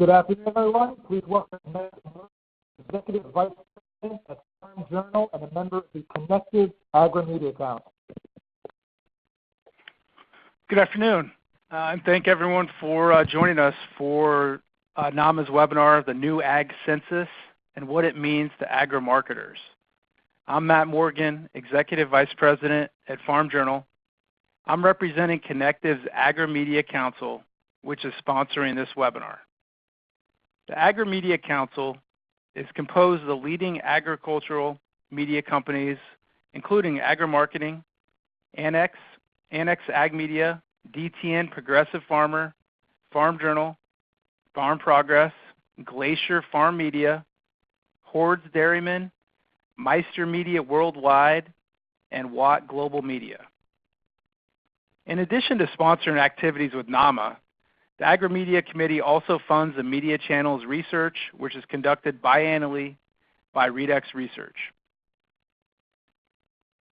Good afternoon, everyone. Please welcome Executive Vice President at Farm Journal and a member of the Connectiv Agri-Media Council. Good afternoon, and thank everyone for joining us for NAMA's webinar, The New Ag Census and What It Means to Agri-Marketers. I'm Matt Morgan, Executive Vice President at Farm Journal. I'm representing Connectiv's Agri-Media Council, which is sponsoring this webinar. The Agri-Media Council is composed of the leading agricultural media companies, including Agri-Marketing, Annex Ag Media, DTN Progressive Farmer, Farm Journal, Farm Progress, Glacier Farm Media, Hordes Dairymen, Meister Media Worldwide, and Watt Global Media. In addition to sponsoring activities with NAMA, the Agri-Media Committee also funds the Media Channel's research, which is conducted biannually by Redex Research.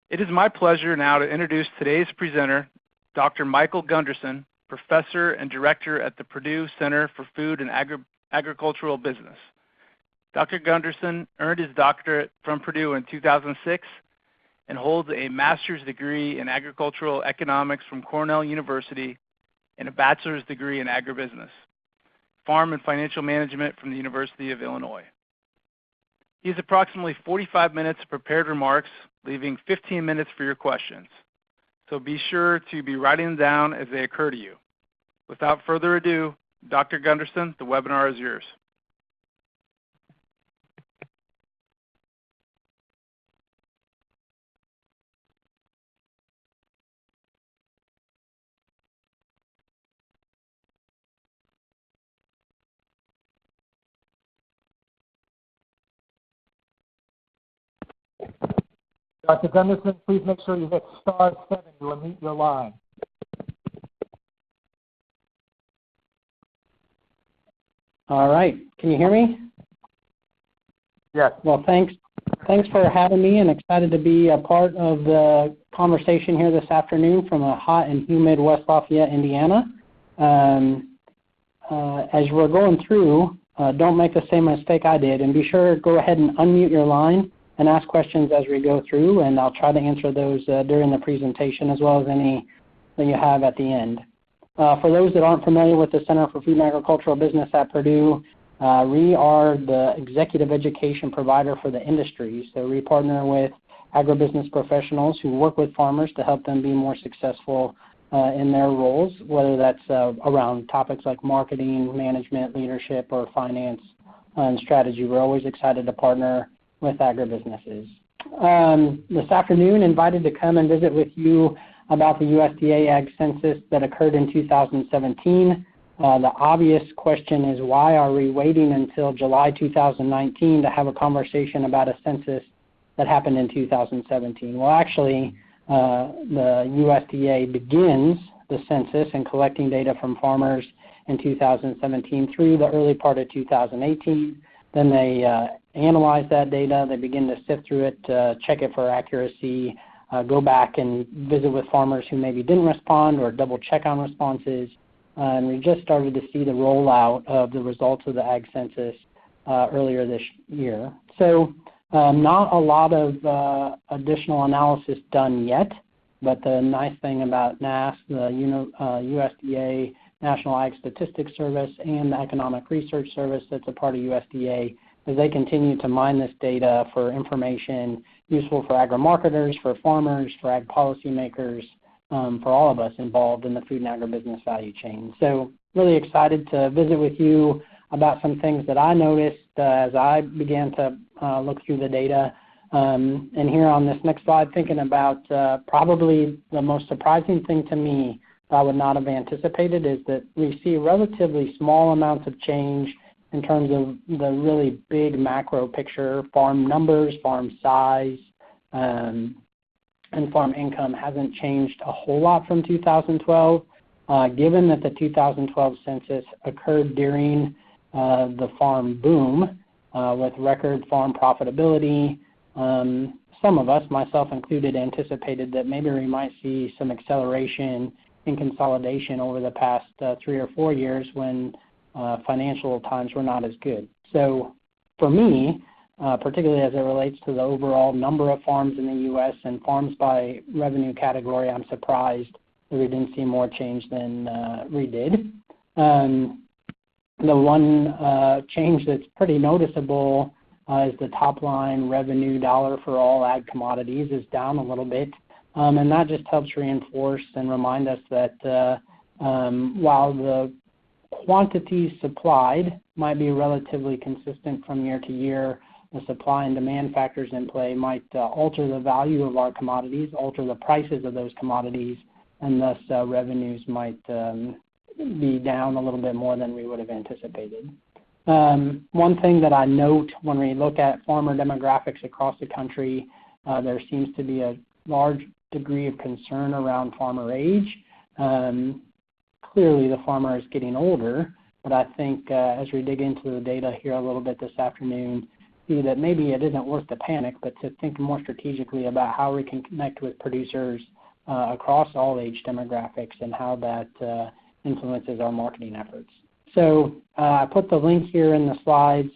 It is my pleasure now to introduce today's presenter, Dr. Michael Gunderson, Professor and Director at the Purdue Center for Food and Agricultural Business. Dr. Gunderson earned his doctorate from Purdue in 2006 and holds a master's degree in agricultural economics from Cornell University and a bachelor's degree in agribusiness, farm and financial management from the University of Illinois. He has approximately 45 minutes of prepared remarks, leaving 15 minutes for your questions. So be sure to be writing them down as they occur to you. Without further ado, Dr. Gunderson, the webinar is yours. Dr. Gunderson, please make sure you hit *7 to unmute your line. All right. Can you hear me? Yes. Well, thanks for having me, and excited to be a part of the conversation here this afternoon from a hot and humid West Lafayette, Indiana. As we're going through, don't make the same mistake I did, and be sure to go ahead and unmute your line and ask questions as we go through, and I'll try to answer those during the presentation as well as any that you have at the end. For those that aren't familiar with the Center for Food and Agricultural Business at Purdue, we are the executive education provider for the industry. So we partner with agribusiness professionals who work with farmers to help them be more successful in their roles, whether that's around topics like marketing, management, leadership, or finance and strategy. We're always excited to partner with agribusinesses. This afternoon, invited to come and visit with you about the USDA Ag Census that occurred in 2017. The obvious question is, why are we waiting until July 2019 to have a conversation about a census that happened in 2017? Well, actually, the USDA begins the census and collecting data from farmers in 2017 through the early part of 2018. Then they analyze that data, they begin to sift through it, check it for accuracy, go back and visit with farmers who maybe didn't respond or double check on responses. And we just started to see the rollout of the results of the Ag Census earlier this year. So not a lot of additional analysis done yet, but the nice thing about NASS, the USDA National Ag Statistics Service, and the Economic Research Service that's a part of USDA, as they continue to mine this data for information useful for agri-marketers, for farmers, for ag policymakers, for all of us involved in the food and agribusiness value chain. So really excited to visit with you about some things that I noticed as I began to look through the data. And here on this next slide, thinking about probably the most surprising thing to me I would not have anticipated is that we see relatively small amounts of change in terms of the really big macro picture. Farm numbers, farm size, and farm income hasn't changed a whole lot from 2012. Given that the 2012 census occurred during the farm boom with record farm profitability, some of us, myself included, anticipated that maybe we might see some acceleration in consolidation over the past 3 or 4 years when financial times were not as good. So for me, particularly as it relates to the overall number of farms in the U.S. and farms by revenue category, I'm surprised that we didn't see more change than we did. The one change that's pretty noticeable is the top line revenue dollar for all ag commodities is down a little bit. And that just helps reinforce and remind us that while the quantities supplied might be relatively consistent from year to year, the supply and demand factors in play might alter the value of our commodities, alter the prices of those commodities, and thus revenues might be down a little bit more than we would have anticipated. One thing that I note when we look at farmer demographics across the country, there seems to be a large degree of concern around farmer age. Clearly the farmer is getting older, but I think as we dig into the data here a little bit this afternoon, see that maybe it isn't worth the panic, but to think more strategically about how we can connect with producers across all age demographics and how that influences our marketing efforts. So I put the link here in the slides.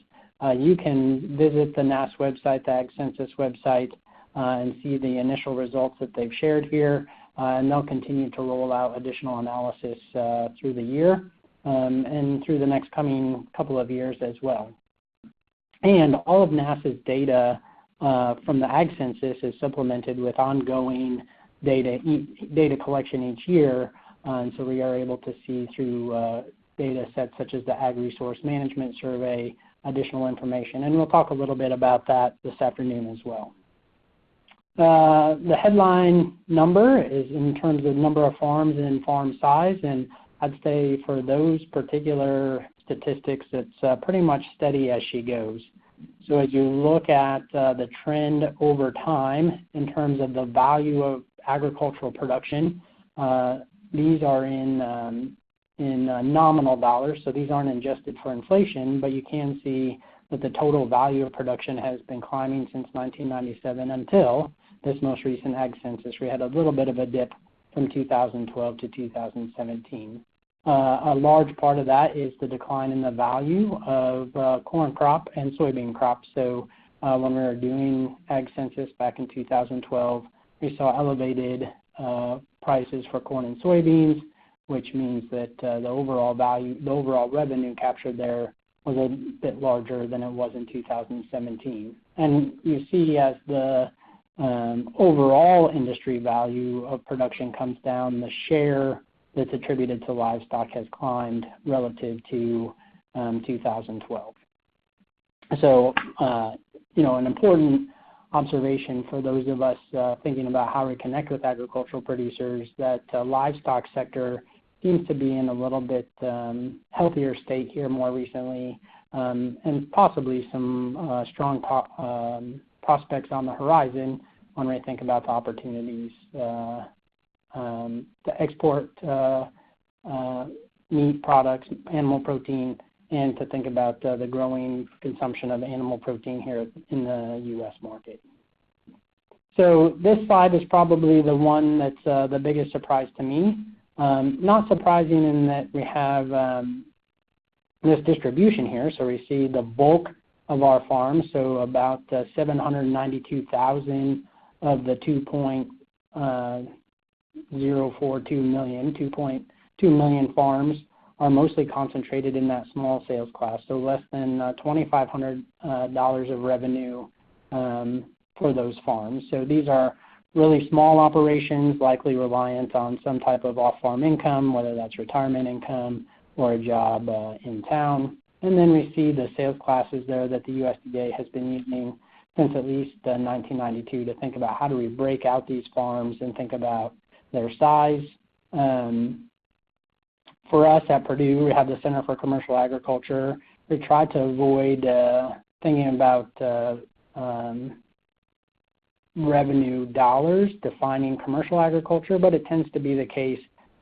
You can visit the NASS website, the Ag Census website, and see the initial results that they've shared here. And they'll continue to roll out additional analysis through the year and through the next coming couple of years as well. And all of NASS's data from the Ag Census is supplemented with ongoing data collection each year. And so we are able to see through data sets such as the Ag Resource Management Survey additional information. And we'll talk a little bit about that this afternoon as well. The headline number is in terms of number of farms and farm size, and I'd say for those particular statistics, it's pretty much steady as she goes. So as you look at the trend over time in terms of the value of agricultural production, these are in nominal dollars, so these aren't adjusted for inflation, but you can see that the total value of production has been climbing since 1997 until this most recent Ag Census. We had a little bit of a dip from 2012 to 2017. A large part of that is the decline in the value of corn crop and soybean crop. So when we were doing Ag Census back in 2012, we saw elevated prices for corn and soybeans, which means that the overall value, the overall revenue captured there was a bit larger than it was in 2017. And you see as the overall industry value of production comes down, the share that's attributed to livestock has climbed relative to 2012. So, an important observation for those of us thinking about how we connect with agricultural producers, that livestock sector seems to be in a little bit healthier state here more recently, and possibly some strong prospects on the horizon when we think about the opportunities to export meat products, animal protein, and to think about the growing consumption of animal protein here in the U.S. market. So this slide is probably the one that's the biggest surprise to me. Not surprising in that we have this distribution here. So we see the bulk of our farms, so about 792,000 of the 2.042 million, 2.2 million farms are mostly concentrated in that small sales class, so less than $2,500 of revenue for those farms. So these are really small operations, likely reliant on some type of off-farm income, whether that's retirement income or a job in town. And then we see the sales classes there that the USDA has been using since at least 1992 to think about how do we break out these farms and think about their size. For us at Purdue, we have the Center for Commercial Agriculture. We try to avoid thinking about revenue dollars defining commercial agriculture, but it tends to be the case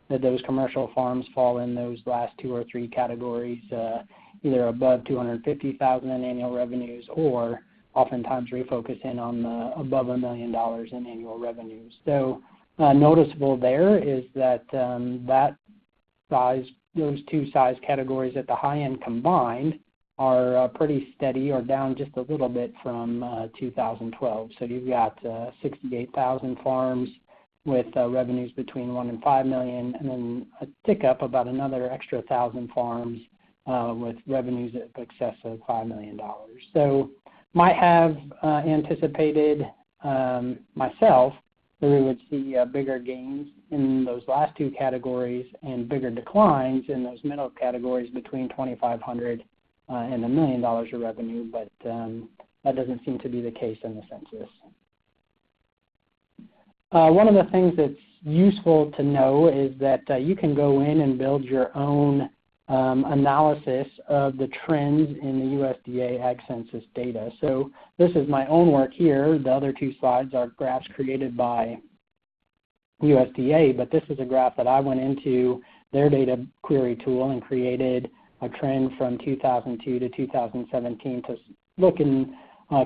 that those commercial farms fall in those last two or three categories, either above $250,000 in annual revenues, or oftentimes we focus in on the above $1 million in annual revenues. So noticeable there is that that size those two size categories at the high end combined are pretty steady or down just a little bit from 2012. So you've got 68,000 farms with revenues between 1 and 5 million, and then a tick up about another extra 1,000 farms with revenues in excess of $5 million. So might have anticipated myself that we would see bigger gains in those last two categories and bigger declines in those middle categories between $2,500 and $1 million of revenue, but that doesn't seem to be the case in the census. One of the things that's useful to know is that you can go in and build your own analysis of the trends in the USDA Ag Census data. So this is my own work here. The other two slides are graphs created by USDA, but this is a graph that I went into their data query tool and created a trend from 2002 to 2017 to look and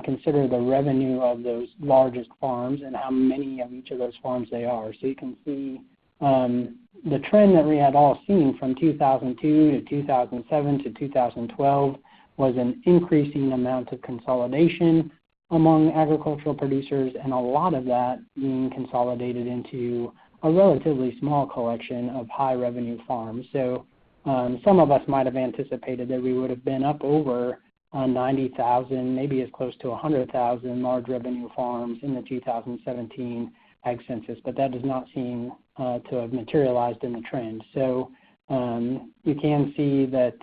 consider the revenue of those largest farms and how many of each of those farms they are. So you can see the trend that we had all seen from 2002 to 2007 to 2012 was an increasing amount of consolidation among agricultural producers, and a lot of that being consolidated into a relatively small collection of high revenue farms. So some of us might have anticipated that we would have been up over 90,000, maybe as close to 100,000 large revenue farms in the 2017 Ag Census, but that does not seem to have materialized in the trend. So you can see that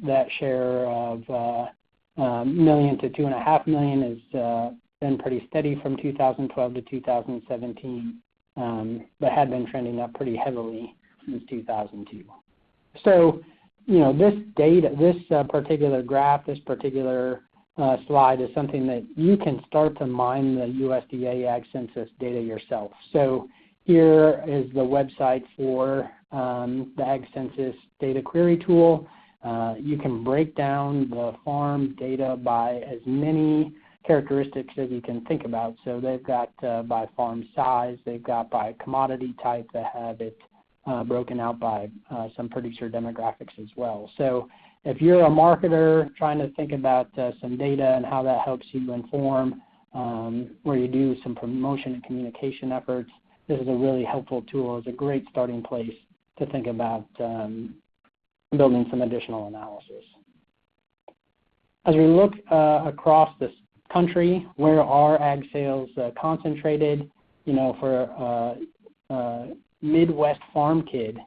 that share of million to 2.5 million has been pretty steady from 2012 to 2017, but had been trending up pretty heavily since 2002. So, you know, this data, this particular graph, this particular slide is something that you can start to mine the USDA Ag Census data yourself. So here is the website for the Ag Census data query tool. You can break down the farm data by as many characteristics as you can think about. So they've got by farm size, they've got by commodity type, they have it broken out by some producer demographics as well. So if you're a marketer trying to think about some data and how that helps you inform where you do some promotion and communication efforts, this is a really helpful tool. It's a great starting place to think about building some additional analysis. As we look across this country, where are ag sales concentrated? You know, for a Midwest farm kid,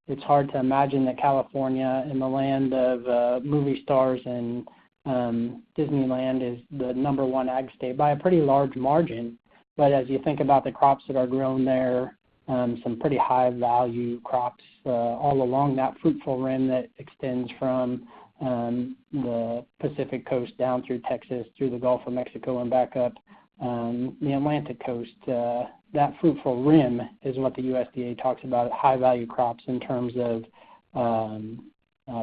it's hard to imagine that California, in the land of movie stars and Disneyland, is the #1 ag state by a pretty large margin. But as you think about the crops that are grown there, some pretty high value crops all along that fruitful rim that extends from the Pacific coast down through Texas, through the Gulf of Mexico and back up the Atlantic coast. That fruitful rim is what the USDA talks about, high value crops in terms of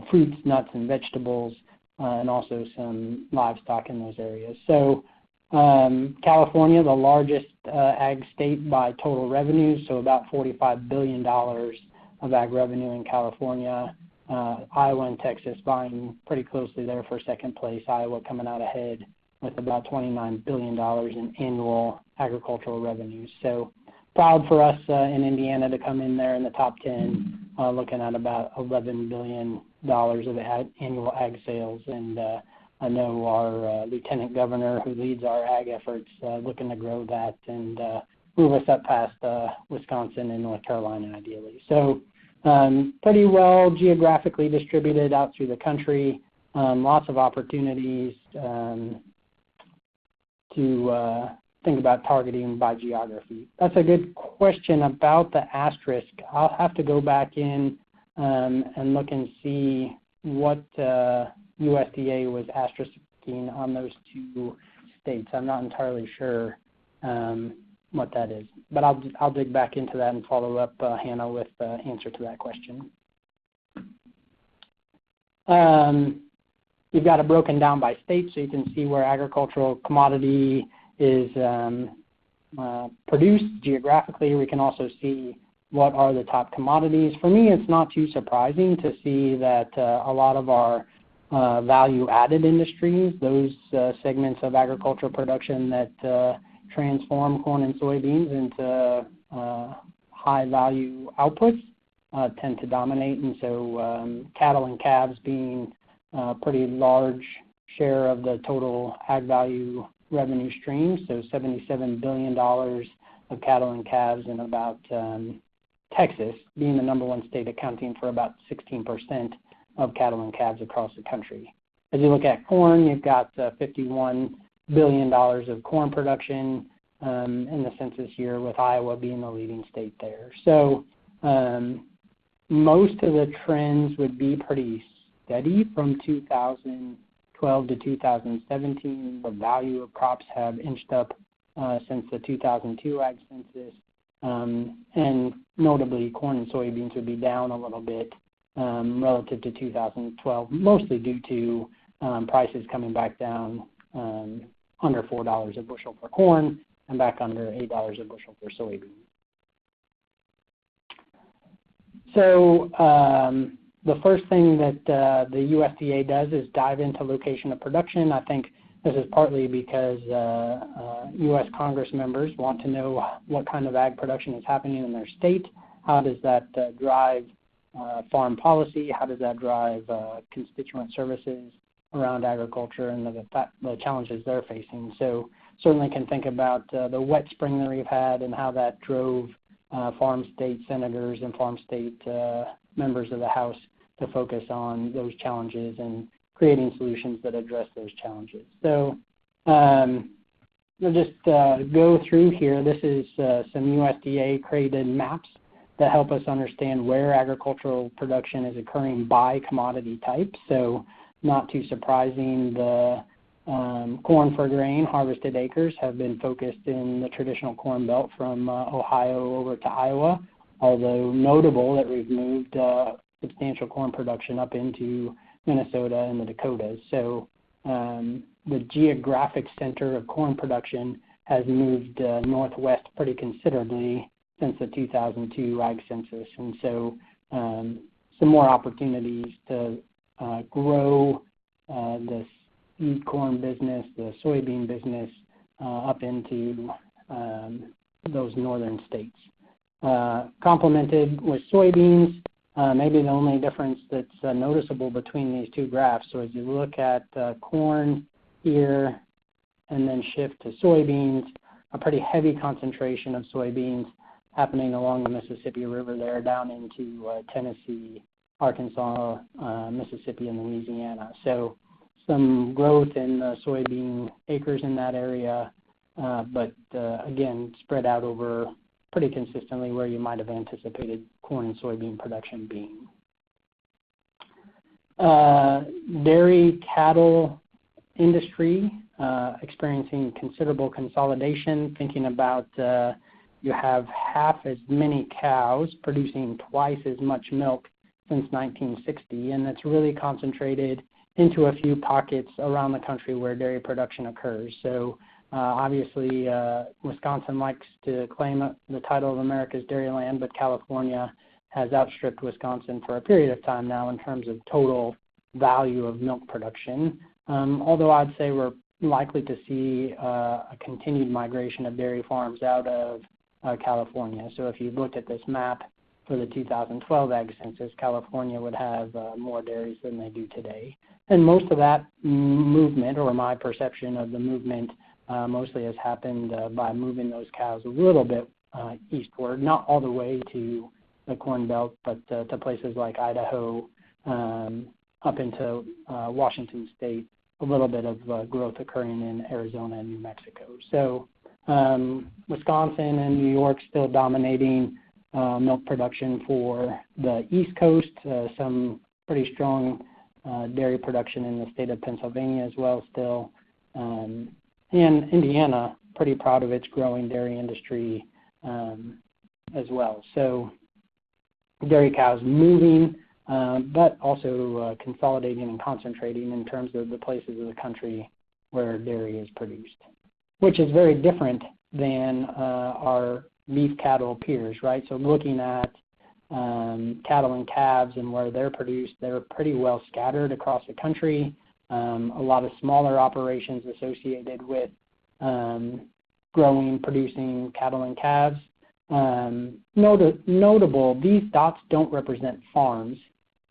fruits, nuts, and vegetables, and also some livestock in those areas. So California, the largest ag state by total revenue, so about $45 billion of ag revenue in California. Iowa and Texas vying pretty closely there for second place. Iowa coming out ahead with about $29 billion in annual agricultural revenues. So proud for us in Indiana to come in there in the top 10, looking at about $11 billion of annual ag sales. And I know our lieutenant governor who leads our ag efforts looking to grow that and move us up past Wisconsin and North Carolina ideally. So pretty well geographically distributed out through the country, lots of opportunities to think about targeting by geography. That's a good question about the asterisk. I'll have to go back in and look and see what USDA was asterisking on those two states. I'm not entirely sure what that is, but I'll dig back into that and follow up, Hannah, with the answer to that question. You've got it broken down by state, so you can see where agricultural commodity is produced geographically. We can also see what are the top commodities. For me, it's not too surprising to see that a lot of our value-added industries, those segments of agricultural production that transform corn and soybeans into high-value outputs, tend to dominate. And so cattle and calves being a pretty large share of the total ag value revenue stream, so $77 billion of cattle and calves, and about Texas being the number one state, accounting for about 16% of cattle and calves across the country. As you look at corn, you've got $51 billion of corn production in the census year, with Iowa being the leading state there. So most of the trends would be pretty steady from 2012 to 2017. The value of crops have inched up since the 2002 Ag Census, and notably corn and soybeans would be down a little bit relative to 2012, mostly due to prices coming back down under $4 a bushel for corn and back under $8 a bushel for soybeans. So the first thing that the USDA does is dive into location of production. I think this is partly because U.S. Congress members want to know what kind of ag production is happening in their state. How does that drive farm policy? How does that drive constituent services around agriculture and the challenges they're facing? So certainly can think about the wet spring that we've had and how that drove farm state senators and farm state members of the House to focus on those challenges and creating solutions that address those challenges. So we'll just go through here. This is some USDA created maps that help us understand where agricultural production is occurring by commodity type. So not too surprising, the corn for grain harvested acres have been focused in the traditional corn belt from Ohio over to Iowa, although notable that we've moved substantial corn production up into Minnesota and the Dakotas. So the geographic center of corn production has moved northwest pretty considerably since the 2002 Ag Census. And so some more opportunities to grow the seed corn business, the soybean business up into those northern states. Complemented with soybeans, maybe the only difference that's noticeable between these two graphs. So as you look at corn here and then shift to soybeans, a pretty heavy concentration of soybeans happening along the Mississippi River there down into Tennessee, Arkansas, Mississippi, and Louisiana. So some growth in the soybean acres in that area, but again, spread out over pretty consistently where you might have anticipated corn and soybean production being. Dairy cattle industry experiencing considerable consolidation, thinking about you have half as many cows producing twice as much milk since 1960, and it's really concentrated into a few pockets around the country where dairy production occurs. So obviously, Wisconsin likes to claim the title of America's dairyland, but California has outstripped Wisconsin for a period of time now in terms of total value of milk production. Although I'd say we're likely to see a continued migration of dairy farms out of California. So if you looked at this map for the 2012 Ag Census, California would have more dairies than they do today. And most of that movement, or my perception of the movement, mostly has happened by moving those cows a little bit eastward, not all the way to the Corn Belt, but to places like Idaho, up into Washington State, a little bit of growth occurring in Arizona and New Mexico. So Wisconsin and New York still dominating milk production for the East Coast, some pretty strong dairy production in the state of Pennsylvania as well still. And Indiana, pretty proud of its growing dairy industry as well. So dairy cows moving, but also consolidating and concentrating in terms of the places of the country where dairy is produced, which is very different than our beef cattle peers, right? So looking at cattle and calves and where they're produced, they're pretty well scattered across the country. A lot of smaller operations associated with growing, producing cattle and calves. Notable, these dots don't represent farms.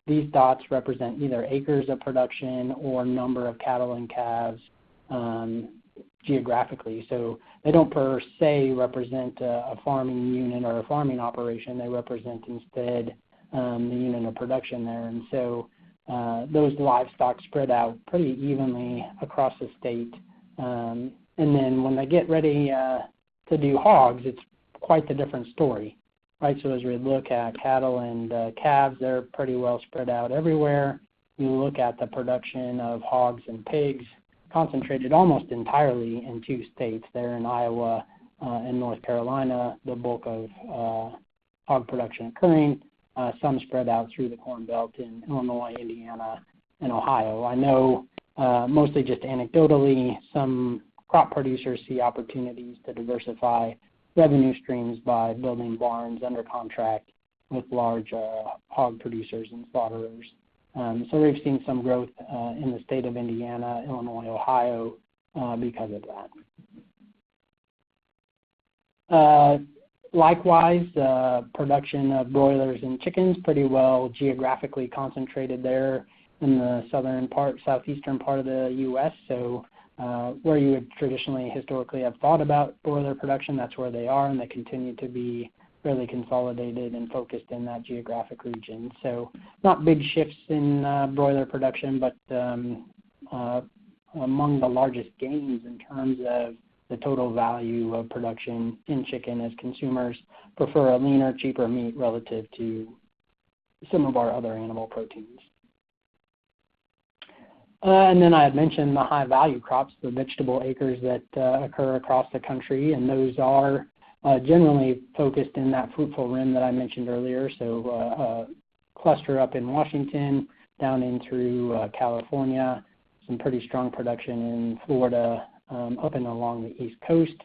These dots represent either acres of production or number of cattle and calves geographically. So they don't per se represent a farming unit or a farming operation. They represent instead the unit of production there. And so those livestock spread out pretty evenly across the state. And then when they get ready to do hogs, it's quite a different story, right? So as we look at cattle and calves, they're pretty well spread out everywhere. You look at the production of hogs and pigs, concentrated almost entirely in 2 states. There in Iowa and North Carolina, the bulk of hog production occurring, some spread out through the Corn Belt in Illinois, Indiana, and Ohio. I know mostly just anecdotally, some crop producers see opportunities to diversify revenue streams by building barns under contract with large hog producers and slaughterers. So we've seen some growth in the state of Indiana, Illinois, Ohio because of that. Likewise, production of broilers and chickens pretty well geographically concentrated there in the southeastern part of the U.S. So where you would traditionally, historically have thought about broiler production, that's where they are, and they continue to be fairly consolidated and focused in that geographic region. So not big shifts in broiler production, but among the largest gains in terms of the total value of production in chicken as consumers prefer a leaner, cheaper meat relative to some of our other animal proteins. And then I had mentioned the high value crops, the vegetable acres that occur across the country, and those are generally focused in that fruitful rim that I mentioned earlier. So cluster up in Washington, down in through California, some pretty strong production in Florida, up and along the East Coast.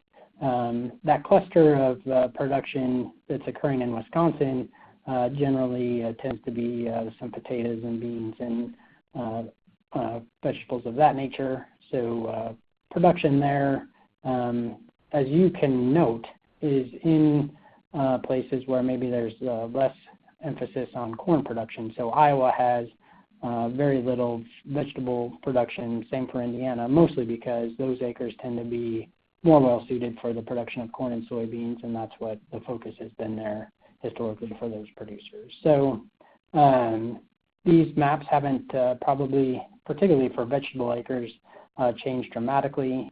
That cluster of production that's occurring in Wisconsin generally tends to be some potatoes and beans and vegetables of that nature. So production there, as you can note, is in places where maybe there's less emphasis on corn production. So Iowa has very little vegetable production, same for Indiana, mostly because those acres tend to be more well suited for the production of corn and soybeans, and that's what the focus has been there historically for those producers. So these maps haven't probably, particularly for vegetable acres, changed dramatically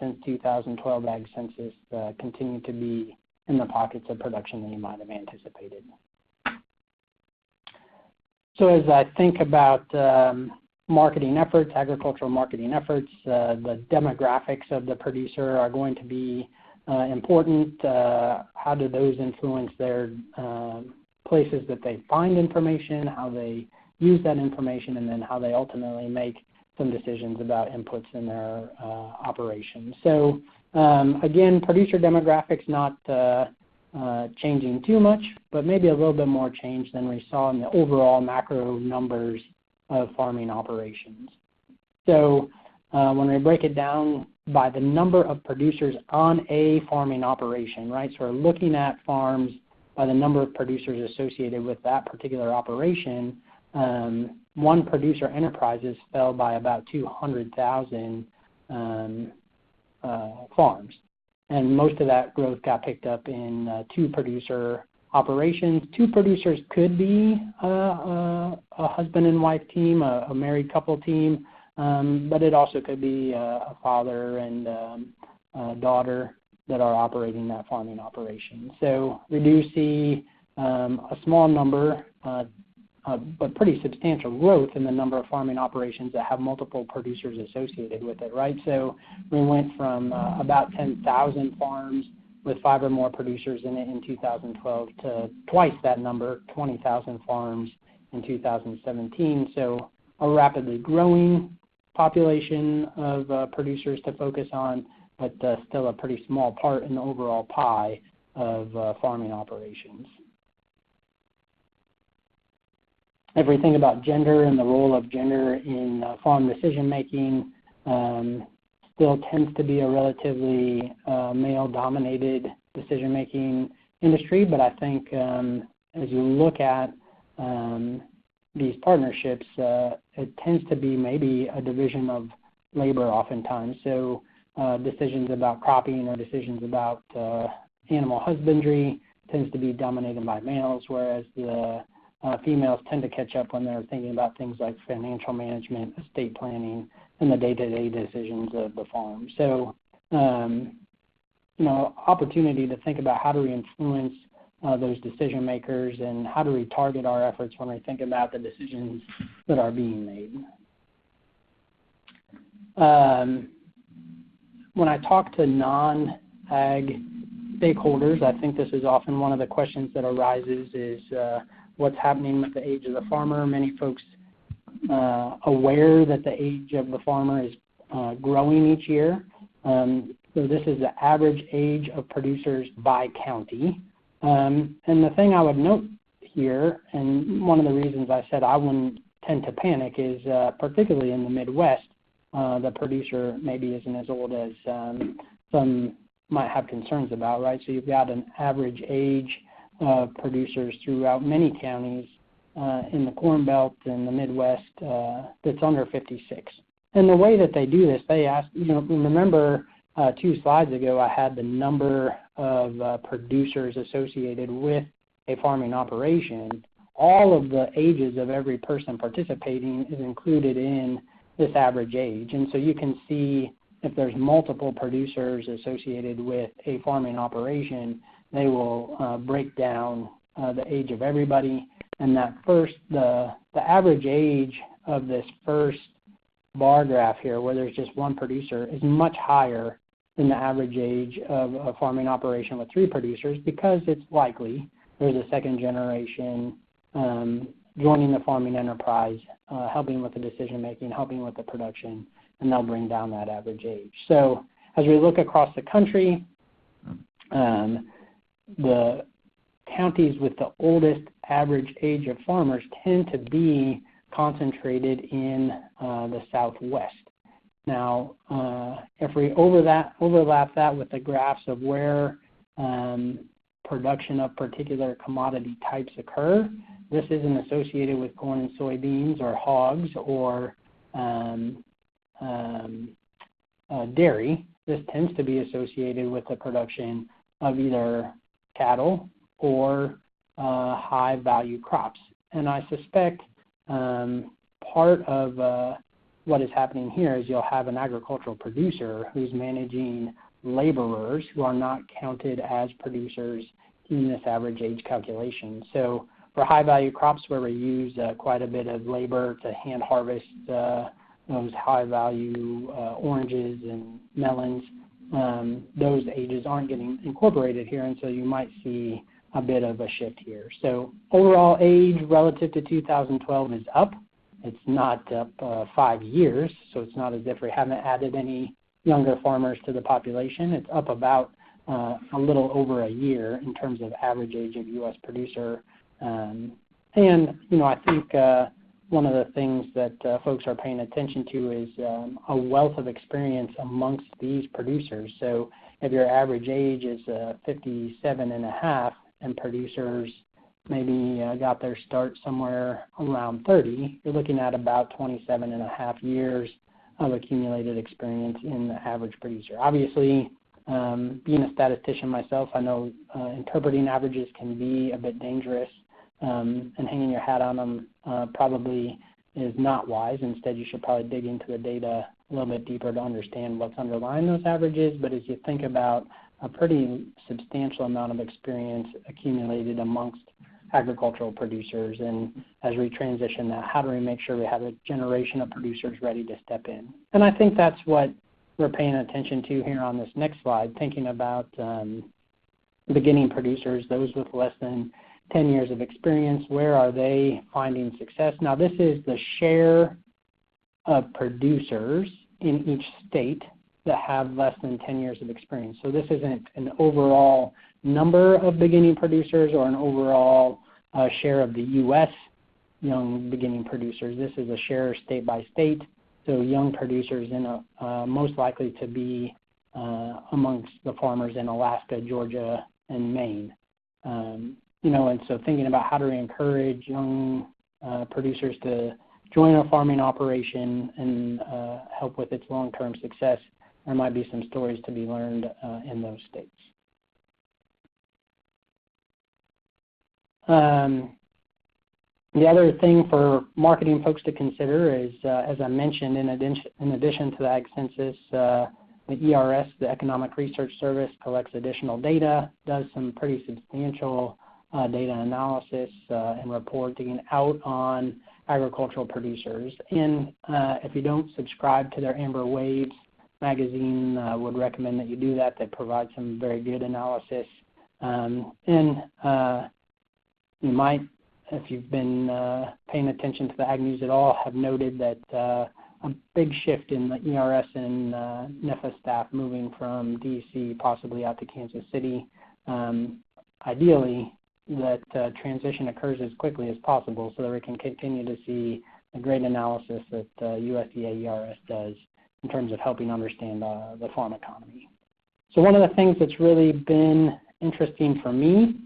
since 2012 Ag Census, continue to be in the pockets of production that you might have anticipated. So as I think about marketing efforts, agricultural marketing efforts, the demographics of the producer are going to be important. How do those influence their places that they find information, how they use that information, and then how they ultimately make some decisions about inputs in their operations. So again, producer demographics not changing too much, but maybe a little bit more change than we saw in the overall macro numbers of farming operations. So when we break it down by the number of producers on a farming operation, right? So we're looking at farms by the number of producers associated with that particular operation. One producer enterprises fell by about 200,000 farms. And most of that growth got picked up in 2 producer operations. 2 producers could be a husband and wife team, a married couple team, but it also could be a father and a daughter that are operating that farming operation. So we do see a small number, but pretty substantial growth in the number of farming operations that have multiple producers associated with it, right? So we went from about 10,000 farms with 5 or more producers in it in 2012 to twice that number, 20,000 farms in 2017. So a rapidly growing population of producers to focus on, but still a pretty small part in the overall pie of farming operations. If we think about gender and the role of gender in farm decision-making, still tends to be a relatively male-dominated decision-making industry, but I think as you look at these partnerships, it tends to be maybe a division of labor oftentimes. So decisions about cropping or decisions about animal husbandry tends to be dominated by males, whereas the females tend to catch up when they're thinking about things like financial management, estate planning, and the day-to-day decisions of the farm. So, opportunity to think about how do we influence those decision makers and how do we target our efforts when we think about the decisions that are being made. When I talk to non-ag stakeholders, I think this is often one of the questions that arises is what's happening with the age of the farmer. Many folks aware that the age of the farmer is growing each year. So this is the average age of producers by county. And the thing I would note here, and one of the reasons I said I wouldn't tend to panic is particularly in the Midwest, the producer maybe isn't as old as some might have concerns about, right? So you've got an average age of producers throughout many counties in the Corn Belt and the Midwest that's under 56. And the way that they do this, they ask, remember 2 slides ago I had the number of producers associated with a farming operation. All of the ages of every person participating is included in this average age. And so you can see if there's multiple producers associated with a farming operation, they will break down the age of everybody. And that the average age of this first bar graph here, where there's just one producer, is much higher than the average age of a farming operation with 3 producers, because it's likely there's a second generation joining the farming enterprise, helping with the decision making, helping with the production, and they'll bring down that average age. So as we look across the country, the counties with the oldest average age of farmers tend to be concentrated in the Southwest. Now, if we overlap that with the graphs of where production of particular commodity types occur, this isn't associated with corn and soybeans or hogs or dairy. This tends to be associated with the production of either cattle or high-value crops. And I suspect part of what is happening here is you'll have an agricultural producer who's managing laborers who are not counted as producers in this average age calculation. So for high-value crops where we use quite a bit of labor to hand harvest those high-value oranges and melons, those ages aren't getting incorporated here, and so you might see a bit of a shift here. So overall age relative to 2012 is up. It's not up 5 years, so it's not as if we haven't added any younger farmers to the population. It's up about a little over a year in terms of average age of U.S. producer. And, I think one of the things that folks are paying attention to is a wealth of experience amongst these producers. So if your average age is 57 and a half and producers maybe got their start somewhere around 30, you're looking at about 27 and a half years of accumulated experience in the average producer. Obviously, being a statistician myself, I know interpreting averages can be a bit dangerous, and hanging your hat on them probably is not wise. Instead, you should probably dig into the data a little bit deeper to understand what's underlying those averages. But as you think about a pretty substantial amount of experience accumulated amongst agricultural producers, and as we transition that, how do we make sure we have a generation of producers ready to step in? And I think that's what we're paying attention to here on this next slide, thinking about beginning producers, those with less than 10 years of experience. Where are they finding success? Now, this is the share of producers in each state that have less than 10 years of experience. So this isn't an overall number of beginning producers or an overall share of the U.S. young beginning producers. This is a share state by state, so young producers most likely to be amongst the farmers in Alaska, Georgia, and Maine. And so thinking about how to encourage young producers to join a farming operation and help with its long-term success, there might be some stories to be learned in those states. The other thing for marketing folks to consider is, as I mentioned, in addition to the Ag Census, the ERS, the Economic Research Service, collects additional data, does some pretty substantial data analysis and reporting out on agricultural producers. And if you don't subscribe to their Amber Waves magazine, would recommend that you do that. They provide some very good analysis. You might, if you've been paying attention to the ag news at all, have noted that a big shift in the ERS and NEFA staff moving from D.C. possibly out to Kansas City. Ideally, that transition occurs as quickly as possible so that we can continue to see the great analysis that USDA ERS does in terms of helping understand the farm economy. So one of the things that's really been interesting for me,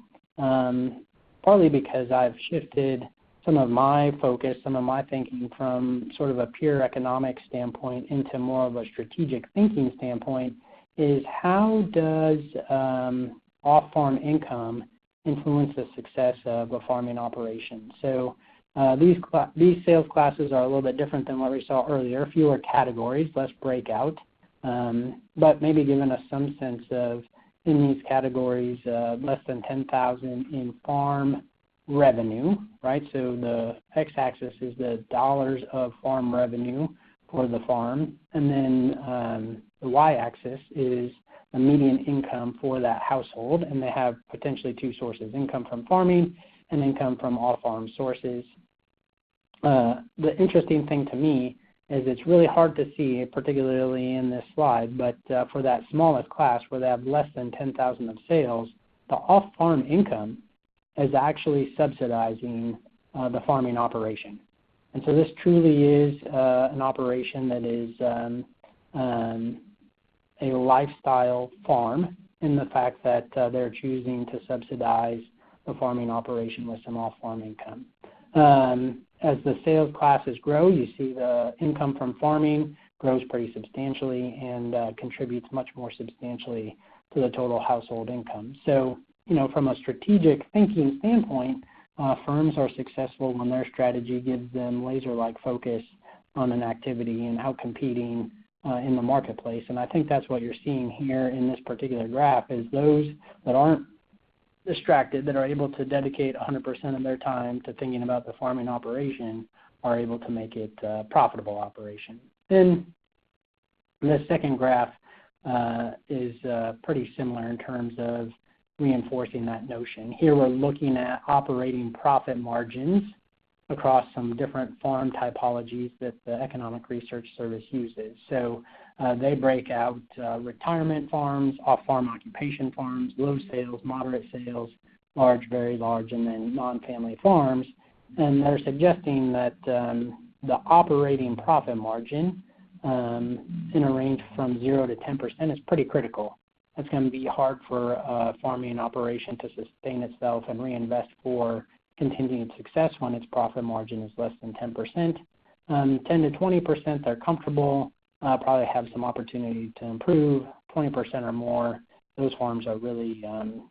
partly because I've shifted some of my focus, some of my thinking from sort of a pure economic standpoint into more of a strategic thinking standpoint, is how does off-farm income influence the success of a farming operation? So these sales classes are a little bit different than what we saw earlier, fewer categories, less breakout, but maybe giving us some sense of, in these categories, less than $10,000 in farm revenue, right? So the x-axis is the dollars of farm revenue for the farm, and then the y-axis is the median income for that household, and they have potentially two sources, income from farming and income from off-farm sources. The interesting thing to me is it's really hard to see, particularly in this slide, but for that smallest class where they have less than $10,000 of sales, the off-farm income is actually subsidizing the farming operation. And so this truly is an operation that is a lifestyle farm in the fact that they're choosing to subsidize the farming operation with some off-farm income. As the sales classes grow, you see the income from farming grows pretty substantially and contributes much more substantially to the total household income. So, from a strategic thinking standpoint, firms are successful when their strategy gives them laser-like focus on an activity and outcompeting in the marketplace. And I think that's what you're seeing here in this particular graph, is those that aren't distracted, that are able to dedicate 100% of their time to thinking about the farming operation, are able to make it a profitable operation. Then the second graph is pretty similar in terms of reinforcing that notion. Here we're looking at operating profit margins across some different farm typologies that the Economic Research Service uses. So they break out retirement farms, off-farm occupation farms, low sales, moderate sales, large, very large, and then non-family farms. And they're suggesting that the operating profit margin in a range from 0 to 10% is pretty critical. It's going to be hard for a farming operation to sustain itself and reinvest for continued success when its profit margin is less than 10%. 10 to 20%, they're comfortable, probably have some opportunity to improve. 20% or more, those farms are really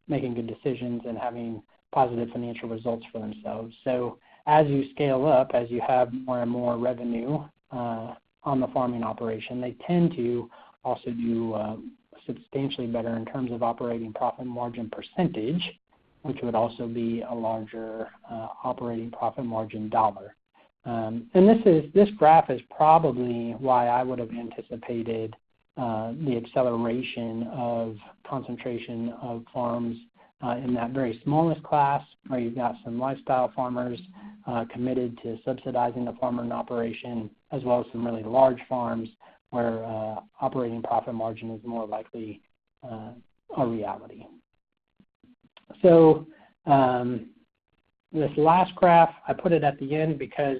making good decisions and having positive financial results for themselves. So as you scale up, as you have more and more revenue on the farming operation, they tend to also do substantially better in terms of operating profit margin percentage, which would also be a larger operating profit margin dollar. And this graph is probably why I would have anticipated the acceleration of concentration of farms in that very smallest class, where you've got some lifestyle farmers committed to subsidizing the farming operation, as well as some really large farms where operating profit margin is more likely a reality. So this last graph, I put it at the end because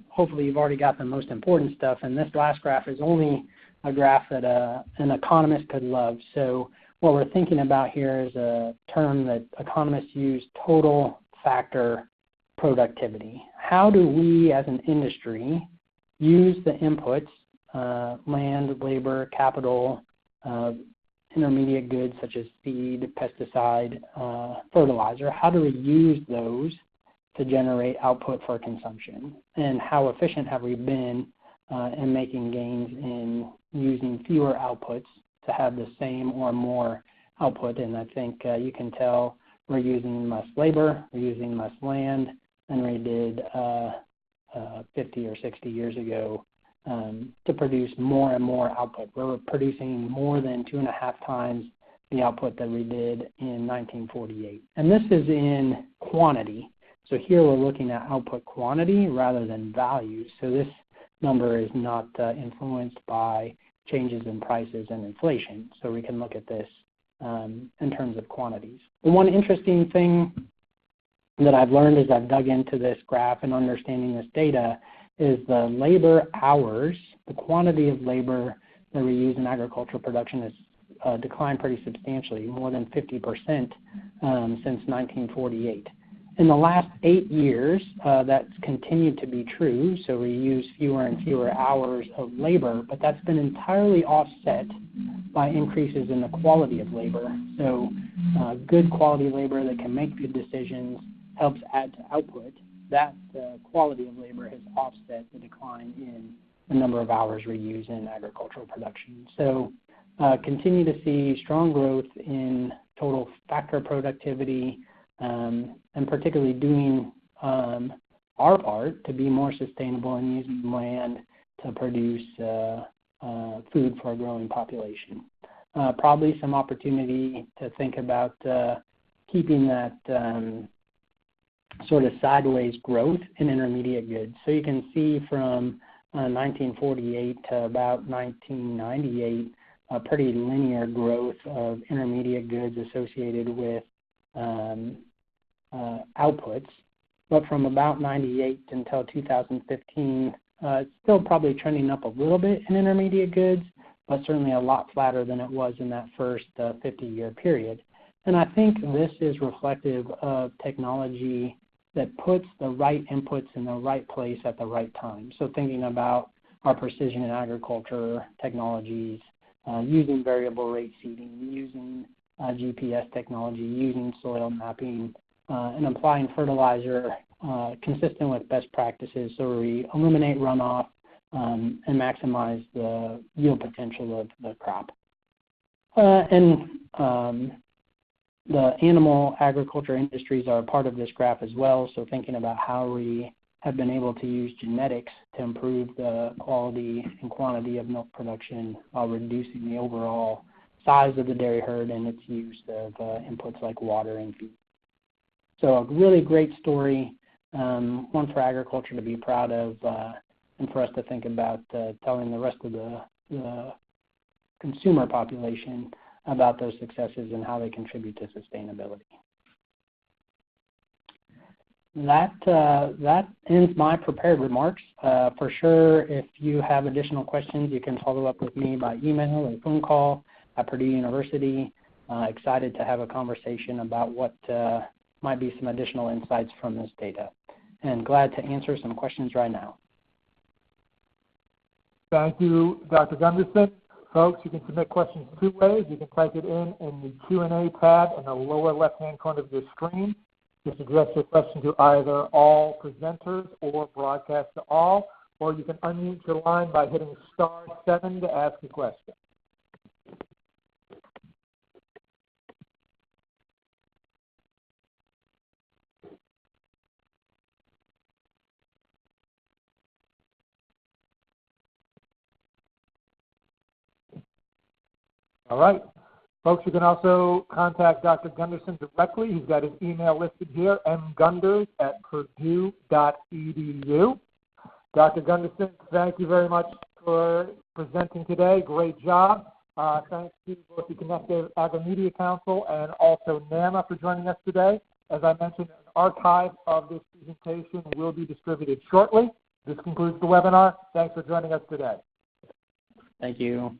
hopefully you've already got the most important stuff, and this last graph is only a graph that an economist could love. So what we're thinking about here is a term that economists use, total factor productivity. How do we as an industry use the inputs, land, labor, capital, intermediate goods such as seed, pesticide, fertilizer, how do we use those to generate output for consumption? And how efficient have we been in making gains in using fewer outputs to have the same or more output? And I think you can tell we're using less labor, we're using less land than we did 50 or 60 years ago to produce more and more output. We're producing more than 2.5 times the output that we did in 1948. And this is in quantity. So here we're looking at output quantity rather than value. So this number is not influenced by changes in prices and inflation. So we can look at this in terms of quantities. The one interesting thing that I've learned as I've dug into this graph and understanding this data is the labor hours, the quantity of labor that we use in agricultural production has declined pretty substantially, more than 50% since 1948. In the last 8 years, that's continued to be true, so we use fewer and fewer hours of labor, but that's been entirely offset by increases in the quality of labor. So good quality labor that can make good decisions helps add to output. That quality of labor has offset the decline in the number of hours we use in agricultural production. So continue to see strong growth in total factor productivity, and particularly doing our part to be more sustainable and using land to produce food for a growing population. Probably some opportunity to think about keeping that sort of sideways growth in intermediate goods. So you can see from 1948 to about 1998 a pretty linear growth of intermediate goods associated with outputs, but from about 98 until 2015, it's still probably trending up a little bit in intermediate goods, but certainly a lot flatter than it was in that first 50-year period. And I think this is reflective of technology that puts the right inputs in the right place at the right time. So thinking about our precision in agriculture technologies, using variable rate seeding, using GPS technology, using soil mapping, and applying fertilizer consistent with best practices so we eliminate runoff and maximize the yield potential of the crop. The animal agriculture industries are a part of this graph as well, so thinking about how we have been able to use genetics to improve the quality and quantity of milk production while reducing the overall size of the dairy herd and its use of inputs like water and feed. So a really great story, one for agriculture to be proud of, and for us to think about telling the rest of the consumer population about those successes and how they contribute to sustainability. That ends my prepared remarks. For sure, if you have additional questions, you can follow up with me by email or phone call at Purdue University. Excited to have a conversation about what might be some additional insights from this data. And glad to answer some questions right now. Thank you, Dr. Gunderson. Folks, you can submit questions 2 ways. You can type it in the Q&A tab in the lower left-hand corner of your screen. Just address your question to either all presenters or broadcast to all, or you can unmute your line by hitting *7 to ask a question. All right. Folks, you can also contact Dr. Gunderson directly. He's got his email listed here, mgunders@purdue.edu. Dr. Gunderson, thank you very much for presenting today. Great job. Thanks to both the Connectiv Agri-Media Council and also NAMA for joining us today. As I mentioned, an archive of this presentation will be distributed shortly. This concludes the webinar. Thanks for joining us today. Thank you.